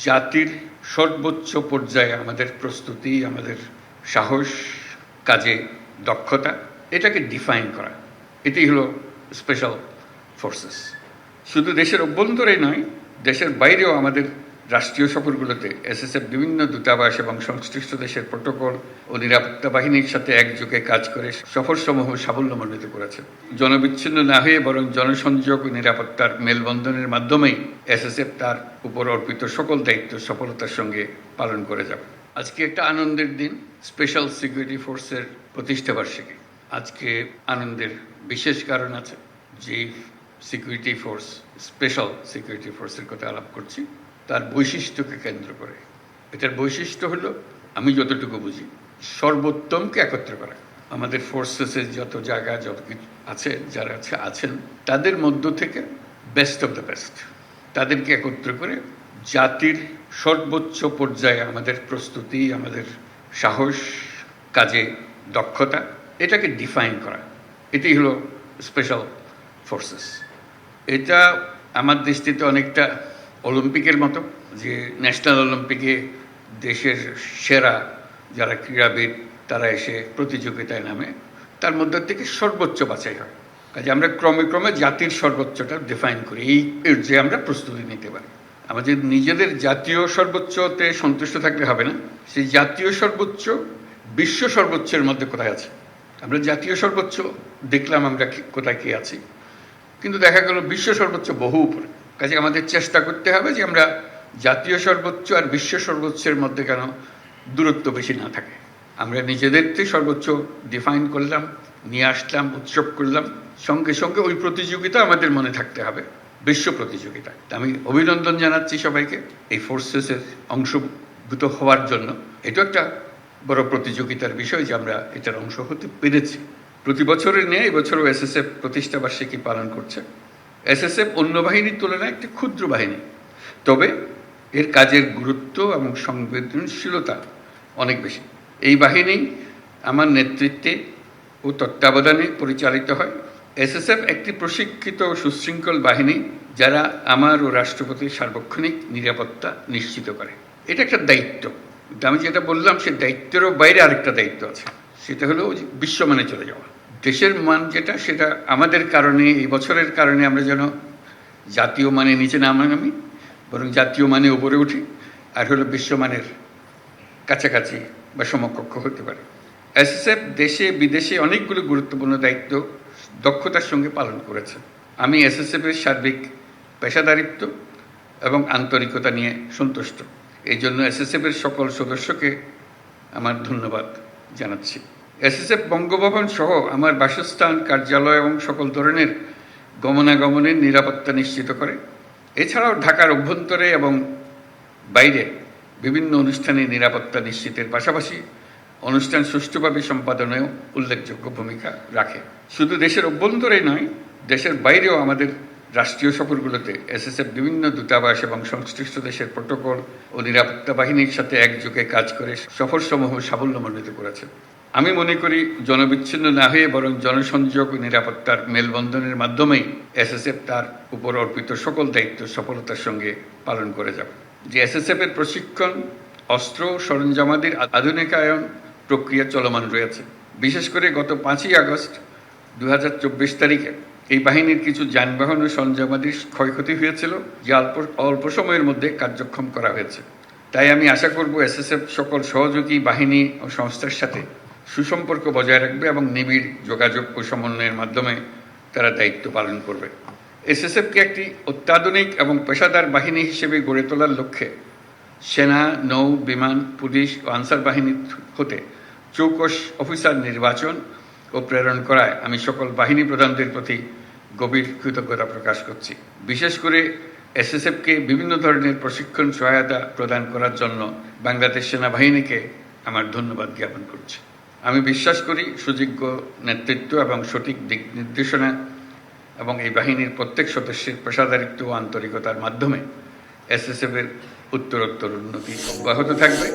জাতির সর্বোচ্চ পর্যায়ে আমাদের প্রস্তুতি, আমাদের সাহস, কাজে দক্ষতা, এটাকে ডিফাইন করা, এটাই হলো স্পেশাল ফোর্সেস। শুধু দেশের অভ্যন্তরেই নয়, দেশের বাইরেও আমাদের রাষ্ট্রীয় সফরগুলোতে এসএসএফ বিভিন্ন দূতাবাস এবং সংশ্লিষ্ট দেশের প্রোটোকল ও নিরাপত্তা বাহিনীর সাথে একযোগে কাজ করে সফরসমূহ সাফল্যমণ্ডিত করেছে। জনবিচ্ছিন্ন না হয়ে বরং জনসংযোগ ও নিরাপত্তার মেলবন্ধনের মাধ্যমেই এসএসএফ তার উপর অর্পিত সকল দায়িত্ব সফলতার সঙ্গে পালন করে যাবে। আজকে একটা আনন্দের দিন, স্পেশাল সিকিউরিটি ফোর্সের প্রতিষ্ঠাবার্ষিকী। আজকে আনন্দের বিশেষ কারণ আছে। যে সিকিউরিটি ফোর্স, স্পেশাল সিকিউরিটি ফোর্সের কথা আলাপ করছি, তার বৈশিষ্ট্যকে কেন্দ্র করে। এটার বৈশিষ্ট্য হলো, আমি যতটুকু বুঝি, সর্বোত্তমকে একত্র করা। আমাদের ফোর্সেসের যত জায়গা, যত কিছু আছে, যারা আছেন তাদের মধ্য থেকে বেস্ট অফ দ্য বেস্ট, তাদেরকে একত্র করে জাতির সর্বোচ্চ পর্যায়ে আমাদের প্রস্তুতি, আমাদের সাহস, কাজে দক্ষতা, এটাকে ডিফাইন করা, এটাই হলো স্পেশাল ফোর্সেস। এটা আমার দৃষ্টিতে অনেকটা অলিম্পিকের মতো, যে ন্যাশনাল অলিম্পিকে দেশের সেরা যারা ক্রীড়াবিদ তারা এসে প্রতিযোগিতায় নামে, তার মধ্যে থেকে সর্বোচ্চ বাছাই হয়। কাজে আমরা ক্রমে ক্রমে জাতির সর্বোচ্চটা ডিফাইন করি, এই যে আমরা প্রস্তুতি নিতে পারি। আমাদের নিজেদের জাতীয় সর্বোচ্চতে সন্তুষ্ট থাকলে হবে না, সেই জাতীয় সর্বোচ্চ বিশ্ব সর্বোচ্চের মধ্যে কোথায় আছে। আমরা জাতীয় সর্বোচ্চ দেখলাম আমরা কোথায় কে আছি, কিন্তু দেখা গেল বিশ্ব সর্বোচ্চ বহু উপরে। কাজে আমাদের চেষ্টা করতে হবে যে আমরা জাতীয় সর্বোচ্চ আর বিশ্ব সর্বোচ্চের মধ্যে কেন দূরত্ব বেশি না থাকে। আমরা নিজেদেরকে সর্বোচ্চ ডিফাইন করলাম, নিয়ে আসলাম, উৎসব করলাম, সঙ্গে সঙ্গে ওই প্রতিযোগিতা আমাদের মনে থাকতে হবে, বিশ্ব প্রতিযোগিতা। আমি অভিনন্দন জানাচ্ছি সবাইকে এই ফোর্সেসের অংশভূত হওয়ার জন্য। এটা একটা বড় প্রতিযোগিতার বিষয় যে আমরা এটার অংশ হতে পেরেছি। প্রতি বছরের নিয়ে এবছরও এসএসএফ প্রতিষ্ঠাবার্ষিকী পালন করছে। এসএসএফ অন্য বাহিনীর তুলনায় একটি ক্ষুদ্র বাহিনী, তবে এর কাজের গুরুত্ব এবং সংবেদনশীলতা অনেক বেশি। এই বাহিনী আমার নেতৃত্বে ও তত্ত্বাবধানে পরিচালিত হয়। এসএসএফ একটি প্রশিক্ষিত ও সুশৃঙ্খল বাহিনী, যারা আমার ও রাষ্ট্রপতির সার্বক্ষণিক নিরাপত্তা নিশ্চিত করে। এটা একটা দায়িত্ব। আমি যেটা বললাম, সে দায়িত্বেরও বাইরে আরেকটা দায়িত্ব আছে, সেটা হলো বিশ্বমানে চলে যাওয়া। দেশের মান যেটা, সেটা আমাদের কারণে, এই বছরের কারণে আমরা যেন জাতীয় মানে নিচে না নামি, বরং জাতীয় মানে উপরে উঠি, আর হলো বিশ্বমানের কাছাকাছি বা সমকক্ষ হতে পারে। এসএসএফ দেশে বিদেশে অনেকগুলো গুরুত্বপূর্ণ দায়িত্ব দক্ষতার সঙ্গে পালন করেছে। আমি এসএসএফের সার্বিক পেশাদারিত্ব এবং আন্তরিকতা নিয়ে সন্তুষ্ট। এই জন্য এসএসএফের সকল সদস্যকে আমার ধন্যবাদ জানাচ্ছি। এসএসএফ বঙ্গভবন সহ আমার বাসস্থান, কার্যালয় এবং সকল ধরনের গমনাগমনের নিরাপত্তা নিশ্চিত করে। এছাড়াও ঢাকার অভ্যন্তরে এবং বাইরে বিভিন্ন অনুষ্ঠানে নিরাপত্তা নিশ্চিতের পাশাপাশি অনুষ্ঠান সুষ্ঠুভাবে সম্পাদনেও উল্লেখযোগ্য ভূমিকা রাখে। শুধু দেশের অভ্যন্তরেই নয়, দেশের বাইরেও আমাদের রাষ্ট্রীয় সফরগুলোতে এসএসএফ বিভিন্ন দূতাবাস এবং সংশ্লিষ্ট দেশের প্রোটোকল ও নিরাপত্তা বাহিনীর সাথে একযোগে কাজ করে সফরসমূহ সাফল্যমণ্ডিত করেছে। আমি মনে করি, জনবিচ্ছিন্ন না হয়ে বরং জনসংযোগ ও নিরাপত্তার মেলবন্ধনের মাধ্যমেই এসএসএফ তার উপর অর্পিত সকল দায়িত্ব সফলতার সঙ্গে পালন করে যাবে। যে এসএসএফ এর প্রশিক্ষণ, অস্ত্র সরঞ্জামাদির আধুনিকায়ন প্রক্রিয়া চলমান রয়েছে। বিশেষ করে গত 5ই আগস্ট 2024 তারিখে এই বাহিনীর কিছু যানবাহন ও সরঞ্জামাদির ক্ষয়ক্ষতি হয়েছিল, যা অল্প সময়ের মধ্যে কার্যক্ষম করা হয়েছে। তাই আমি আশা করব এসএসএফ সকল সহযোগী বাহিনী ও সংস্থার সাথে সুসম্পর্ক বজায় রাখবে এবং নিবিড় যোগাযোগ ও সমন্বয়ের মাধ্যমে তারা দায়িত্ব পালন করবে। এসএসএফকে একটি অত্যাধুনিক এবং পেশাদার বাহিনী হিসেবে গড়ে তোলার লক্ষ্যে সেনা, নৌ, বিমান, পুলিশ ও আনসার বাহিনী হতে চৌকস অফিসার নির্বাচন ও প্রেরণ করায় আমি সকল বাহিনী প্রধানদের প্রতি গভীর কৃতজ্ঞতা প্রকাশ করছি। বিশেষ করে এসএসএফকে বিভিন্ন ধরনের প্রশিক্ষণ সহায়তা প্রদান করার জন্য বাংলাদেশ সেনাবাহিনীকে আমার ধন্যবাদ জ্ঞাপন করছি। আমি বিশ্বাস করি, সুযোগ্য নেতৃত্ব এবং সঠিক দিক নির্দেশনা এবং এই বাহিনীর প্রত্যেক সদস্যের পেশাদারিত্ব ও আন্তরিকতার মাধ্যমে এসএসএফ এর উত্তরোত্তর উন্নতি অব্যাহত থাকবে।